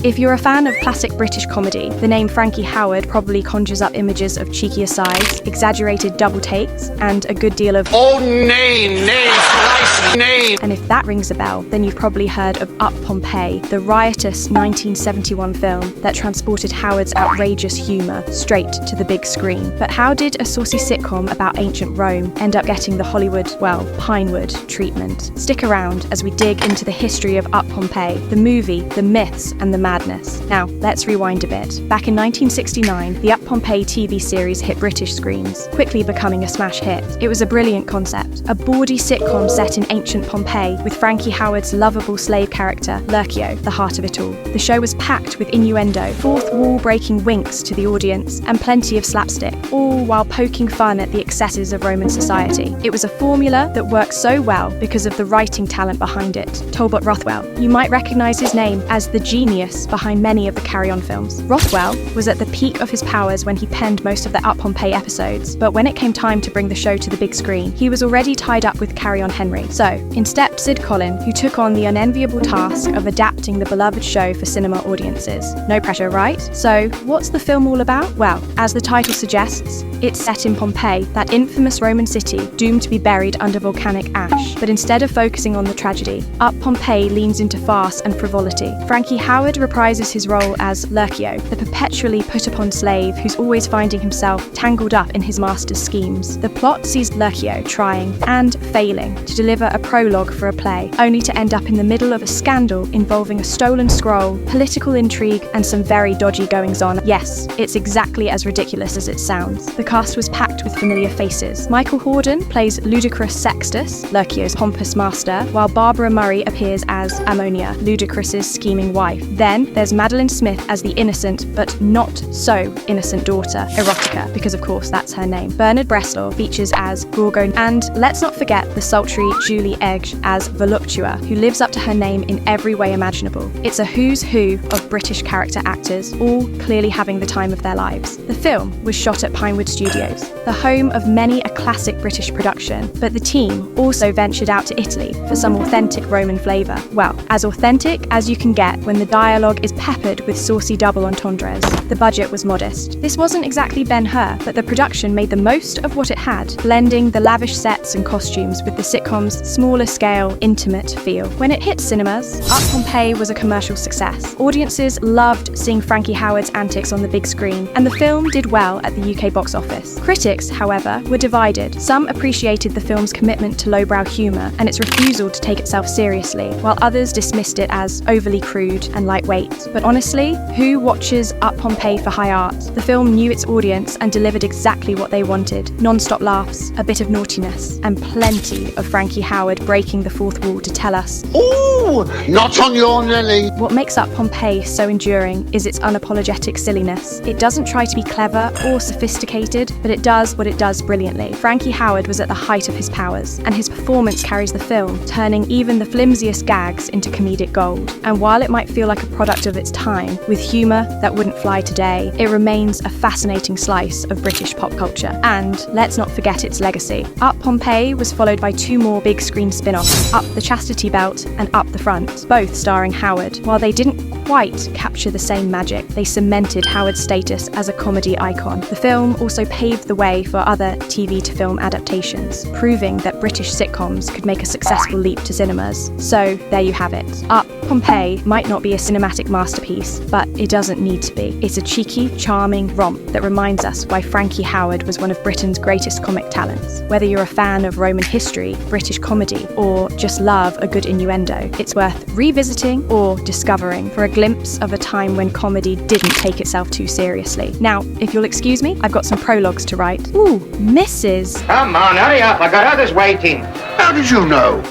If you're a fan of classic British comedy, the name Frankie Howerd probably conjures up images of cheeky asides, exaggerated double takes, and a good deal of nay. And if that rings a bell, then you've probably heard of Up Pompeii, the riotous 1971 film that transported Howard's outrageous humour straight to the big screen. But how did a saucy sitcom about ancient Rome end up getting the Hollywood, Pinewood treatment? Stick around as we dig into the history of Up Pompeii, the movie, the myths, and the madness. Now, let's rewind a bit. Back in 1969, the Up Pompeii TV series hit British screens, quickly becoming a smash hit. It was a brilliant concept, a bawdy sitcom set in ancient Pompeii with Frankie Howerd's lovable slave character, Lurcio, the heart of it all. The show was packed with innuendo, fourth wall-breaking winks to the audience, and plenty of slapstick, all while poking fun at the excesses of Roman society. It was a formula that worked so well because of the writing talent behind it. Talbot Rothwell. You might recognise his name as the genius behind many of the Carry On films. Rothwell was at the peak of his powers when he penned most of the Up Pompeii episodes, but when it came time to bring the show to the big screen, he was already tied up with Carry On Henry. So, in stepped Sid Collin, who took on the unenviable task of adapting the beloved show for cinema audiences. No pressure, right? So, what's the film all about? Well, as the title suggests, it's set in Pompeii, that infamous Roman city doomed to be buried under volcanic ash. But instead of focusing on the tragedy, Up Pompeii leans into farce and frivolity. Frankie Howerd reprises his role as Lurcio, the perpetually put-upon slave who's always finding himself tangled up in his master's schemes. The plot sees Lurcio trying and failing to deliver a prologue for a play, only to end up in the middle of a scandal involving a stolen scroll, political intrigue, and some very dodgy goings-on. Yes, it's exactly as ridiculous as it sounds. The cast was packed with familiar faces. Michael Hordern plays ludicrous Sextus, Lurcio's pompous master, while Barbara Murray appears as Ammonia, Ludicrous's scheming wife. Then there's Madeline Smith as the innocent but not so innocent daughter, Erotica, because of course that's her name. Bernard Bresslaw features as Gorgo, and let's not forget the sultry Julie Edge as Voluptua, who lives up to her name in every way imaginable. It's a who's who of British character actors, all clearly having the time of their lives. The film was shot at Pinewood Studios, the home of many a classic British production, but the team also ventured out to Italy for some authentic Roman flavour. Well, as authentic as you can get when the dialogue is peppered with saucy double entendres. The budget was modest. This wasn't exactly Ben-Hur, but the production made the most of what it had, blending the lavish sets and costumes with the sitcom's smaller scale, intimate feel. When it hit cinemas, Up Pompeii was a commercial success. Audiences loved seeing Frankie Howerd's antics on the big screen, and the film did well at the UK box office. Critics, however, were divided. Some appreciated the film's commitment to lowbrow humour and its refusal to take itself seriously, while others dismissed it as overly crude and lightweight. But honestly, who watches Up Pompeii for high art? The film knew its audience and delivered exactly what they wanted. Non-stop laughs, a bit of naughtiness, and plenty of Frankie Howerd breaking the fourth wall to tell us, "Ooh, not on your Nelly." What makes Up Pompeii so enduring is its unapologetic silliness. It doesn't try to be clever or sophisticated, but it does what it does brilliantly. Frankie Howerd was at the height of his powers, and his performance carries the film, turning even the flimsiest gags into comedic gold. And while it might feel like a product of its time, with humour that wouldn't fly today, it remains a fascinating slice of British pop culture. And let's not forget its legacy. Up Pompeii was followed by two more big screen spin-offs, Up the Chastity Belt and Up the Front, both starring Howerd. While they didn't quite capture the same magic, they cemented Howard's status as a comedy icon. The film also paved the way for other TV to film adaptations, proving that British sitcoms could make a successful leap to cinemas. So there you have it. Up Pompeii might not be a cinematic masterpiece, but it doesn't need to be. It's a cheeky, charming romp that reminds us why Frankie Howerd was one of Britain's greatest comic talents. Whether you're a fan of Roman history, British comedy, or just love a good innuendo, it's worth revisiting or discovering for a glimpse of a time when comedy didn't take itself too seriously. Now, if you'll excuse me, I've got some prologues to write. Ooh, Mrs. Come on, hurry up, I got others waiting. How did you know?